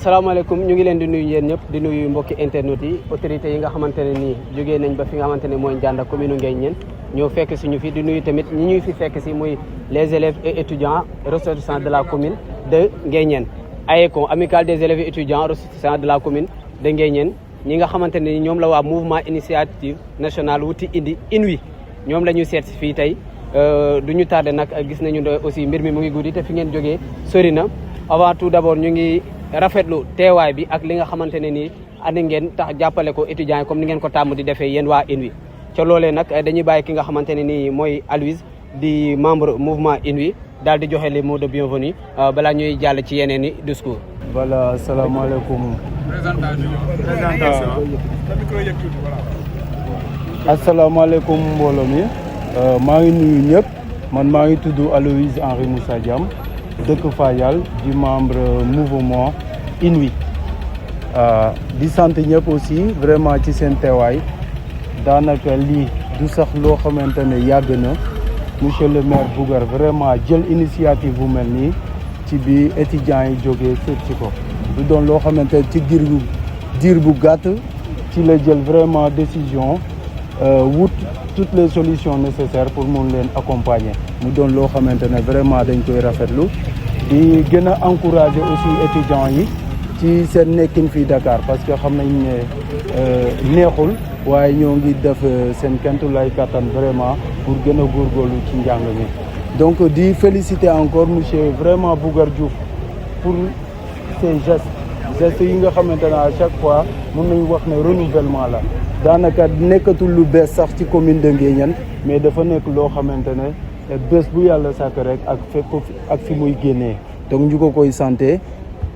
salaamaaleykum ñu ngi leen di nuyu yéen ñëpp di nuyu mbokki internet yi autorités yi nga xamante ne nii jógee nañ ba fi nga xamante ne mooy Ndianda commune Nguéniène ñoo fekk si ñu fi di nuyu tamit ñi ñuy fi fekk si muy les élèves et étudiants ressortissants de la commune de Nguéniène. AECON amicale des élèves et étudiants ressortissants de la commune de Nguéniène ñi nga xamante ne ñoom la waa mouvement initiative nationale wuti indi INWI ñoom la ñu seet si fii tey du ñu tardé nag gis nañu aussi mbir mi mu ngi guddi te fi ngeen jógee sori na avant tout d'abord ñu ngi rafetlu teewaay bi ak li nga xamante ne nii andi ngeen tax jàppale ko étudiants yi comme ni ngeen ko tàmm di defee yéen waa INWI ca loolee nag dañuy bàyyi ki nga xamante ne nii mooy Aloyse di membre mouvement INWI daal di joxe les mots de bienvenue balaa ñuy jàll ci yeneen i discours. voilà asalaamaaleykum. asalaamaaleykum mbooloo mi maa ngi nuyu ñëpp man maa ngi tudd Aloyse Henri Moussa Diam dëkk Fayal di membre mouvement INWI di sant ñëpp aussi vraiment ci seen teewaay daanaka lii du sax loo xamante ne yàgg na monsieur le maire Bougar vraiment jël initiative bu mel nii ci bi étudiants yi jógee seet ci ko du doon loo xamante ci diir bu gàtt ci la jël vraiment décision wut toutes les solutions nécessaires pour mun leen accompagner mu doon loo xamante ne vraiment dañ koy rafetlu di gën a encourager aussi étudiants yi ci seen nekkin fii Dakar parce que xam nañ ne neexul waaye ñoo ngi def seen kentulay kattan vraiment pour gën a góorgóorlu ci njàng mi donc di féliciter encore monsieur vraiment Bougar Diouf pour ces gestes yi nga xamante ne à chaque fois mun nañu wax ne renouvellement la daanaka nekkatul lu bees sax ci commune de Nguéniène mais dafa nekk loo xamante ne bés bu yàlla sàkk rek ak fi muy génnee donc ñu ko koy santé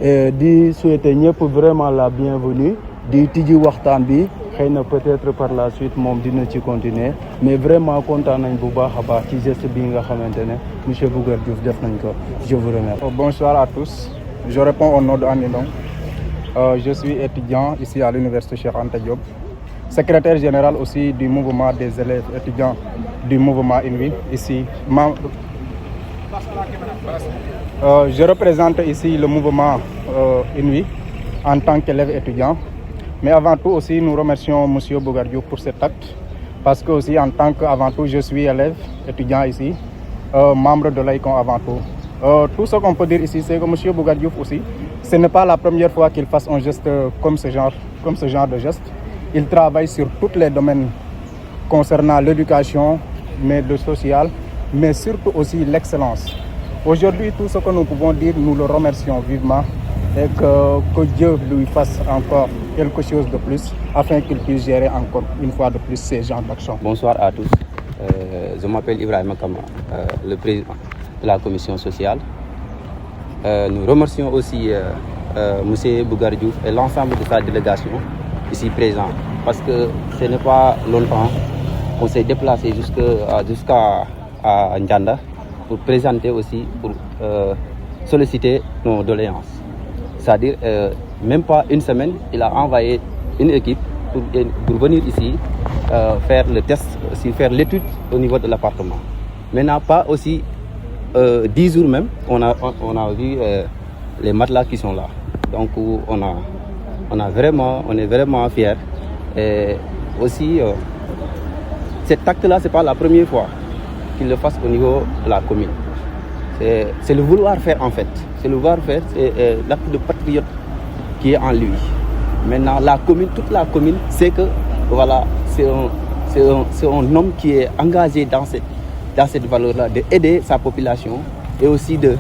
di souhaiter ñëpp vraiment la bienvenue di tijji waxtaan bi xëy na peut-être par la suite moom dina ci continuer mais vraiment kontaan nañ bu baax a baax ci geste bi nga xamante ne monsieur Bougar Diouf def nañ ko je vous remercie. Bonsoir à tous, je réponds au nom de Anidon. Je suis étudiant ici à l'université Cheikh Anta Diop, secrétaire général aussi du mouvement des élèves étudiants du mouvement INWI ici. Je représente ici le mouvement INWI en tant qu'élève étudiant. Mais avant tout aussi, nous remercions M. Bougar Diouf pour cet acte parce que aussi en tant qu'avant tout, je suis élève étudiant ici, membre de l'AECON avant tout. Tout ce qu'on peut dire ici, c'est que M. Bougar Diouf aussi, ce n'est pas la première fois qu'il fasse un geste comme ce genre de geste. Il travaille sur tous les domaines concernant l'éducation, mais le social, mais surtout aussi l'excellence. Aujourd'hui, tout ce que nous pouvons dire, nous le remercions vivement et que Dieu lui fasse encore quelque chose de plus afin qu'il puisse gérer encore une fois de plus ces genres d'actions. Bonsoir à tous. Je m'appelle Ibrahim Kama, le président de la commission sociale. Nous remercions aussi M. Bougar Diouf et l'ensemble de sa délégation ici présent parce que ce n'est pas longtemps qu'on s'est déplacé jusqu'à Ndianda pour présenter aussi, pour solliciter nos doléances. C'est-à-dire, même pas une semaine, il a envoyé une équipe pour venir ici faire le test, aussi faire l'étude au niveau de l'appartement. Maintenant, pas aussi 10 jours même, on a vu les matelas qui sont là. Donc, on est vraiment fiers. Et aussi, cet acte-là, c'est pas la première fois qu'il le fasse au niveau de la commune. C'est le vouloir faire en fait. C'est le vouloir faire, c'est l'acte de patriote qui est en lui. Maintenant, la commune, toute la commune sait que voilà, c'est un homme qui est engagé dans cette valeur-là, d'aider sa population et aussi de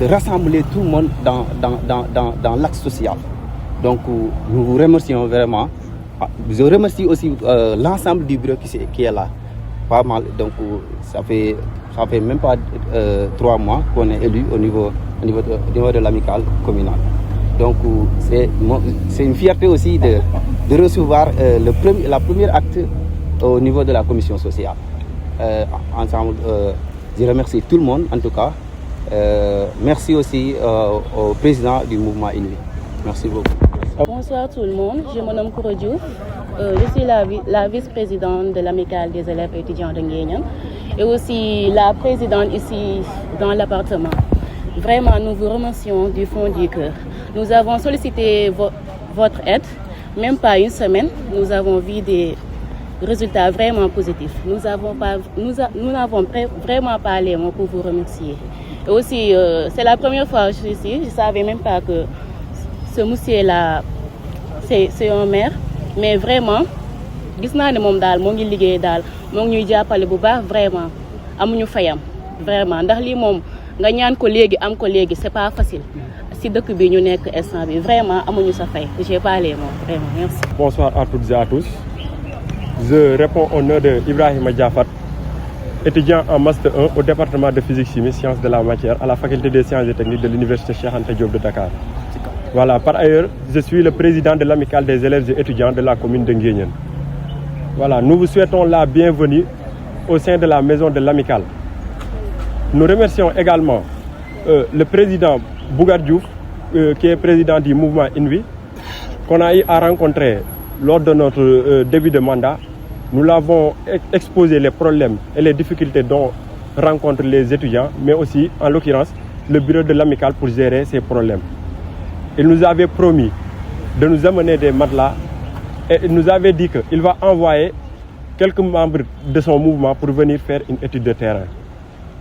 rassembler tout le monde dans l'axe social. Donc, nous vous remercions vraiment. Je remercie aussi l'ensemble du bureau qui est là. Pas mal, donc ça fait même pas 3 mois qu'on est élu au niveau de l'amicale communale. Donc c'est une fierté aussi de recevoir la première acte au niveau de la commission sociale. Ensemble, je remercie tout le monde en tout cas. Merci aussi au président du mouvement INWI. Merci beaucoup. Bonsoir tout le monde, je me nomme Kouro Diouf. Je suis la vice-présidente de l'amicale des élèves et étudiants de Nguéniène et aussi la présidente ici dans l'appartement. Vraiment, nous vous remercions du fond du cœur. Nous avons sollicité votre aide, même pas une semaine. Nous avons vu des résultats vraiment positifs. Nous n'avons vraiment pas les mots pour vous remercier. Et aussi, c'est la première fois que je suis ici. Je ne savais même pas que ce monsieur-là, c'est un maire. Mais vraiment, gis naa ne moom daal moo ngi liggéey daal moo ngi ñuy jàppale bu baax vraiment amuñu fayam vraiment ndax lii moom nga ñaan ko léegi am ko léegi c'est pas facile si dëkk bi ñu nekk instant bi vraiment amuñu sa fay j'ai pas les mots vraiment merci. Bonsoir à toutes et à tous. Je réponds au nom de Ibrahima Diafat, étudiant en Master 1 au département de physique-chimie, sciences de la matière à la faculté des sciences et techniques de l'université Cheikh Anta Diop de Dakar. Voilà, par ailleurs, je suis le président de l'amicale des élèves et étudiants de la commune de Nguéniène. Voilà, nous vous souhaitons la bienvenue au sein de la maison de l'amicale. Nous remercions également le président Bougar Diouf, qui est président du mouvement INWI, qu'on a eu à rencontrer lors de notre début de mandat. Nous l'avons exposé les problèmes et les difficultés dont rencontrent les étudiants, mais aussi, en l'occurrence, le bureau de l'amicale pour gérer ces problèmes. Il nous avait promis de nous amener des matelas et il nous avait dit qu'il va envoyer quelques membres de son mouvement pour venir faire une étude de terrain.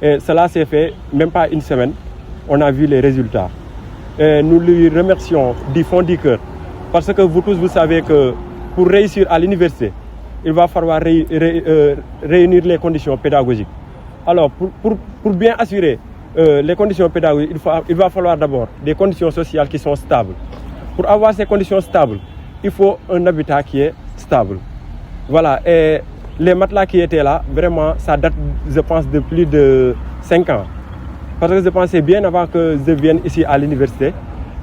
Et cela s'est fait même pas une semaine. On a vu les résultats. Et nous lui remercions du fond du cœur parce que vous tous, vous savez que pour réussir à l'université, il va falloir réunir les conditions pédagogiques. Alors, pour bien assurer les conditions pédagogiques, il va falloir d'abord des conditions sociales qui sont stables. Pour avoir ces conditions stables, il faut un habitat qui est stable. Voilà, et les matelas qui étaient là, vraiment, ça date, je pense, de plus de 5 ans. Parce que je pensais bien avant que je vienne ici à l'université.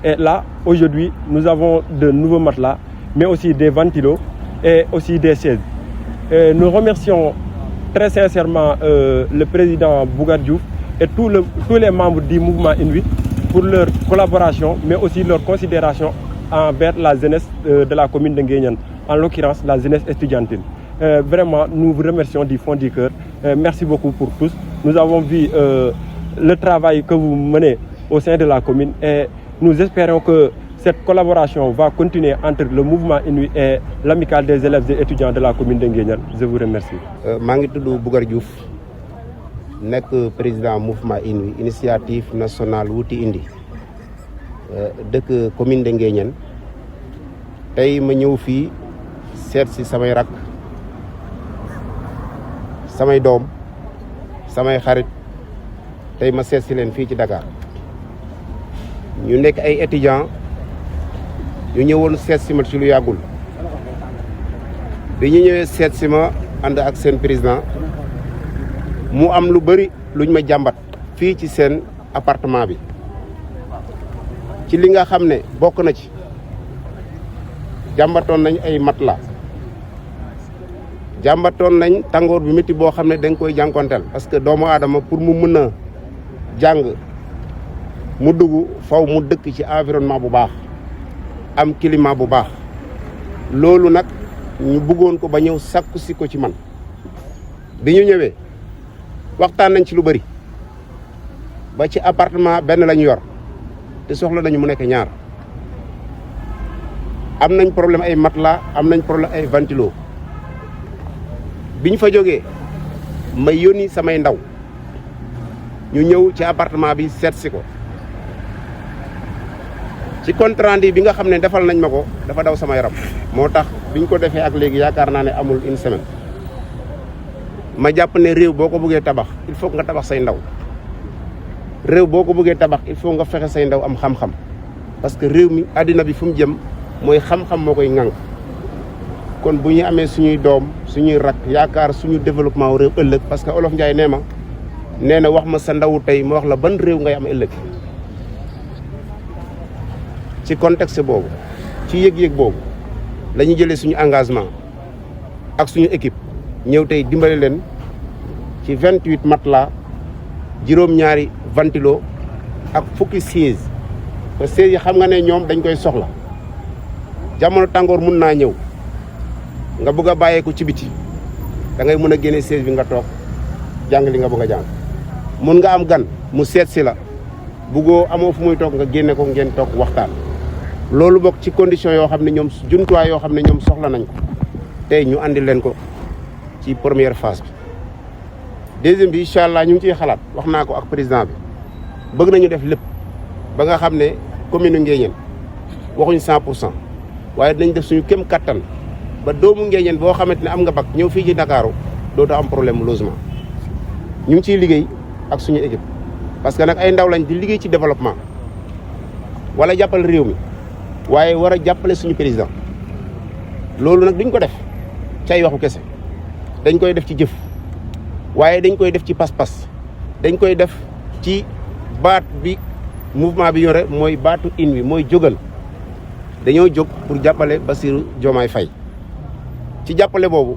Et là, aujourd'hui, nous avons de nouveaux matelas, mais aussi des ventilos et aussi des chaises. Et nous remercions très sincèrement le président Bougar Diouf et tous les membres du mouvement INWI pour leur collaboration, mais aussi leur considération envers la jeunesse de la commune de Nguéniène, en l'occurrence la jeunesse estudiantine. Vraiment, nous vous remercions du fond du cœur. Merci beaucoup pour tous. Nous avons vu le travail que vous menez au sein de la commune et nous espérons que cette collaboration va continuer entre le mouvement INWI et l'amicale des élèves et étudiants de la commune de Nguéniène. Je vous remercie. maa ngi tudd Bougar Diouf nekk président mouvement INWI initiative nationale wuti indi dëkk commune de Nguéniène tey ma ñëw fii seet si samay rak samay doom samay xarit tey ma seet si leen fii ci Dakar ñu nekk ay étudiants ñu ñëwoon seet si ma ci lu yàggul bi ñu ñëwee seet si ma ànd ak seen président mu am lu bëri luñ ma jàmbat fii ci seen appartement bi ci li nga xam ne bokk na ci jàmbatoon nañ ay matelas jàmbatoon nañ tàngoor bi métti boo xam ne da nga koy jànkonteel parce que doomu aadama pour mu mën a jàng mu dugg faw mu dëkk ci environnement bu baax am climat bu baax loolu nag ñu bëggoon ko ba ñëw sakku si ko ci man bi ñu ñëwee waxtaan nañ ci lu bëri ba ci appartement benn la ñu yor te soxla nañu mu nekk ñaar am nañ problème ay matelas am nañ problème ay ventilo bi ñu fa jógee may yónni samay ndaw ñu ñëw ci appartement bi seet si ko ci compte rendu bi nga xam ne defal nañ ma ko dafa daw sama yaram moo tax biñ ko defee ak léegi yaakaar naa ne amul une semaine ma jàpp ne réew boo ko bëggee tabax il faut nga tabax say ndaw réew boo ko bëggee tabax il faut nga fexe say ndaw am xam-xam parce que réew mi àddina bi fu mu jëm mooy xam-xam moo koy ŋànk kon bu ñu amee suñuy doom suñuy rak yaakaar suñu développement réew ëllëg parce que Olof Njaay nee na wax ma sa ndawu tey ma wax la ban réew ngay am ëllëg ci contexte boobu ci yëg-yëg boobu la ñu jëlee suñu engagement ak suñu équipe ñëw tey dimbale leen ci 28 matelas juróom-ñaari ventilo ak fukki siège te siège yi xam nga ne ñoom dañ koy soxla jamono tàngoor mun naa ñëw nga bëgg a bàyyeeku ci biti da ngay mën a génne siège bi nga toog jàng li nga bëgg a jàng mun nga am gan mu seet si la buggoo amoo fu muy toog nga génne ko ngeen toog waxtaan. loolu bokk ci condition yoo xam ne ñoom jumtuwaay yoo xam ne ñoom soxla nañ ko tey ñu andi leen ko ci première phase bi. deuxième bi incha allah ñu ngi ciy xalaat wax naa ko ak président bi bëgg nañu def lépp ba nga xam ne commune Nguéniène waxuñ 100% waaye dinañ def suñu kem kattan ba doomu Nguéniène boo xamante ne am nga bac ñëw fii ci Ndakaaru dootoo am problème logement. ñu ngi ciy liggéey ak suñu équipe parce que nag ay ndaw lañ di liggéey ci développement wala jàppale réew mi waaye war a jàppale suñu président loolu nag duñ ko def ci ay waxu kese dañ koy def ci jëf waaye dañ koy def ci pas-pas dañ koy def ci baat bi mouvement bi yore mooy baatu in wi mooy jógal dañoo jóg pour jàppale Bassirou Diomaye Faye ci jàppale boobu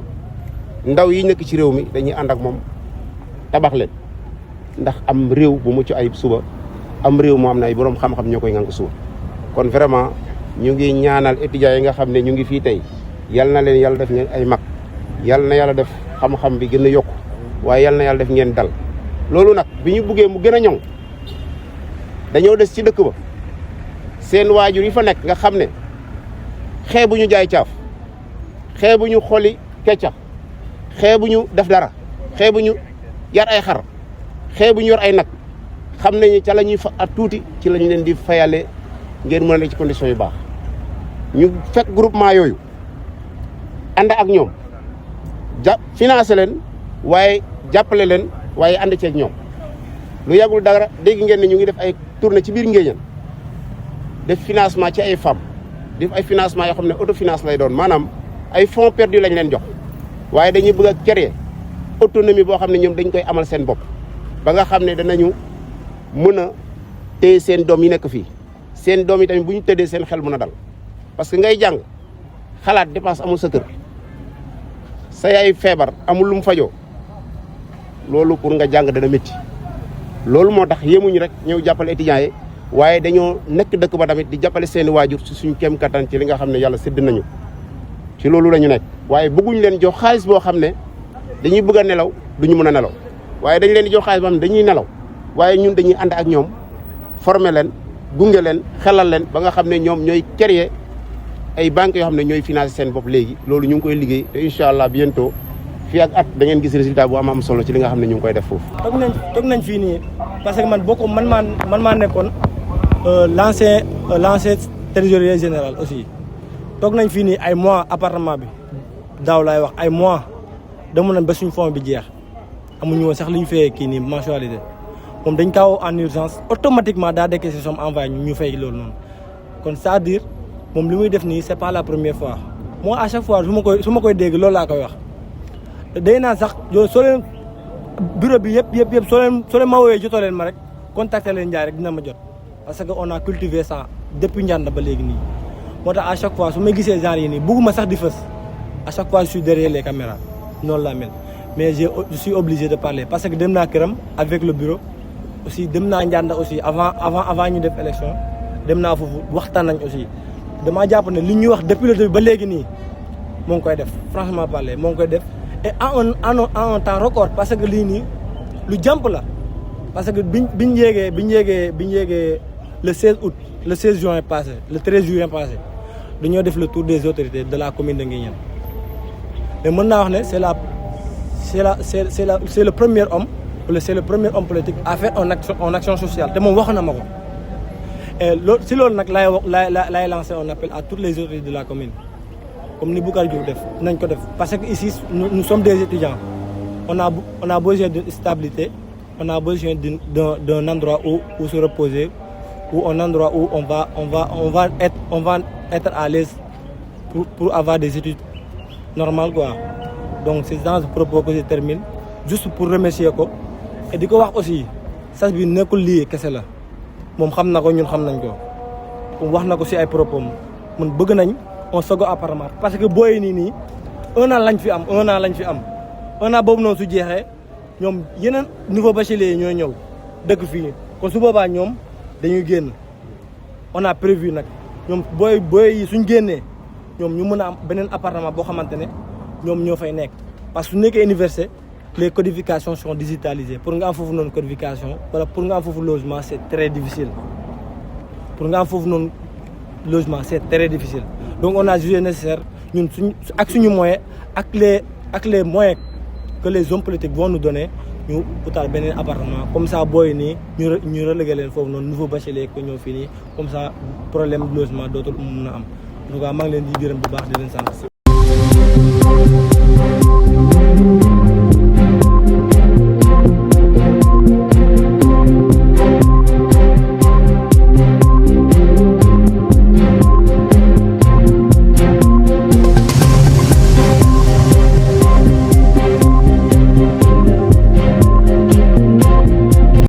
ndaw yi nekk ci réew mi dañuy ànd ak moom tabax leen ndax am réew bu mucc ayib suba am réew moo am na ay boroom xam-xam ñoo koy ngànk suba kon vraiment ñu ngi ñaanal étudiants yi nga xam ne ñu ngi fii tey yal na leen yàlla def ngeen ay mag yal na yàlla def xam-xam bi gën a yokku waaye yal na yàlla def ngeen dal loolu nag bi ñu buggee mu gën a ñoŋ dañoo des ci dëkk ba seen waajur yi fa nekk nga xam ne xeebu ñu jaay caaf xeebu ñu xoli keccax xeebu ñu def dara xeebu ñu yar ay xar xeebu ñu yor ay nag xam nañu ca la ñuy fa at tuuti ci lañu leen di fayale ngeen mën a nekk ci conditions yu baax ñu fekk groupement yooyu ànd ak ñoom financé leen waaye jàppale leen waaye ànd ceeg ñoom lu yàggul dara dégg ngeen ne ñu ngi def ay tournée ci biir Nguéniène def financement ci ay femmes def ay financement yoo xam ne autofinance lay doon maanaam ay fonds perdus lañ leen jox waaye dañuy bëgg a créer autonomie boo xam ne ñoom dañ koy amal seen bopp ba nga xam ne danañu mën a téye seen doom yi nekk fii seen doom yi tamit bu ñu tëddee seen xel mën a dal parce que ngay jàng xalaat dépense amul sa kër sa yaay feebar amul lu mu fajoo loolu pour nga jàng dana métti loolu moo tax yéemuñu rek ñëw jàppale étudiants yi waaye dañoo nekk dëkk ba tamit di jàppale seeni waajur ci suñu kéem kattan ci li nga xam ne yàlla sédd nañu ci loolu la ñu nekk waaye bëgguñ leen jox xaalis boo xam ne dañuy bëgg a nelaw duñu mën a nelaw waaye dañ leen di jox xaalis boo xam ne dañuy nelaw waaye ñun dañuy ànd ak ñoom former leen gunge leen xelal leen ba nga xam ne ñoom ñooy créer ay banques yoo xam ne ñooy financer seen bopp léegi loolu ñu ngi koy liggéey te incha allah bientôt fii ak at da ngeen gis résultat bu am solo ci li nga xam ne ñu ngi koy def foofu. toog nañ fii nii parce que man maa nekkoon l'ancien trésorier général aussi toog nañ fii nii ay mois appartement bi daaw laay wax ay mois demoon nañ ba suñu fond bi jeex amuñu woon sax li ñu fayee kii nii mensualité moom dañ kaaw en urgence automatiquement daa décaissé somme envoyé ñu fay loolu noonu kon c'est-à-dire moom li muy def nii c'est pas la première fois moi à chaque fois su ma koy dégg loolu laa koy wax day naan sax yow soo leen bureau bi yëpp soo leen ma woowee jotoo leen ma rek contacter leen Ndiaye rek dina ma jot parce que on a cultivé ça depuis Ndianda ba léegi nii moo tax à chaque fois su ma gisee genre yi nii bugguma sax di fës à chaque fois je suis derrière les caméras noonu laa mel mais je suis obligé de parler parce que dem naa këram avec le bureau aussi dem naa Ndianda aussi avant ñu def élection dem naa foofu waxtaan nañ aussi damaa jàpp ne li ñuy wax depuis le début ba léegi nii moo ngi koy def franchement parler moo ngi koy def et en un temps record parce que lii nii lu jàmp la parce que biñ yéegee le 16 août le 16 juin passé le 13 juin passé dañoo def le tour des autorités de la commune de Nguéniène mais mën naa wax ne c'est le premier homme wala c'est le premier homme politique à faire en action sociale te moom wax na ma ko et loolu si loolu nag laay lancer un appel à toutes les autorités de la commune comme ni Boucar Diouf def nañ ko def parce que ici nous sommes des étudiants on a besoin d'une stabilité on a besoin d'un endroit où se reposer ou un endroit où on va être à l'aise pour avoir des études normales quoi. Donc c'est dans ce propos que je termine juste pour remercier ko et di ko wax aussi sas bi nekkul lii kese la moom xam na ko ñun xam nañ ko wax na ko ci ay propos mun bëgg nañ on second appartement parce que booy nii un an lañ fi am un an boobu noonu su jeexee ñoom yeneen niveau bachelier yi ñooy ñëw dëkk fii kon su boobaa ñoom dañuy génn on a prévu nag ñoom booy yi suñ génnee ñoom ñu mën a am beneen appartement boo xamante ne ñoom ñoo fay nekk parce que su nekkee université les codifications sont digitalisées pour nga am foofu noonu codification wala pour nga am foofu logement c'est très difficile pour nga am foofu noonu logement c'est très difficile donc on a jugé nécessaire ñun suñu moyen ak les moyens que les hommes politiques vont nous donner ñu utal beneen appartement comme ça booy nii ñu relégué leen foofu noonu nouveau bachelier ko ñëw fii nii comme ça problème de logement dootul mun a am en tout cas maa ngi leen di gërëm bu baax di leen sant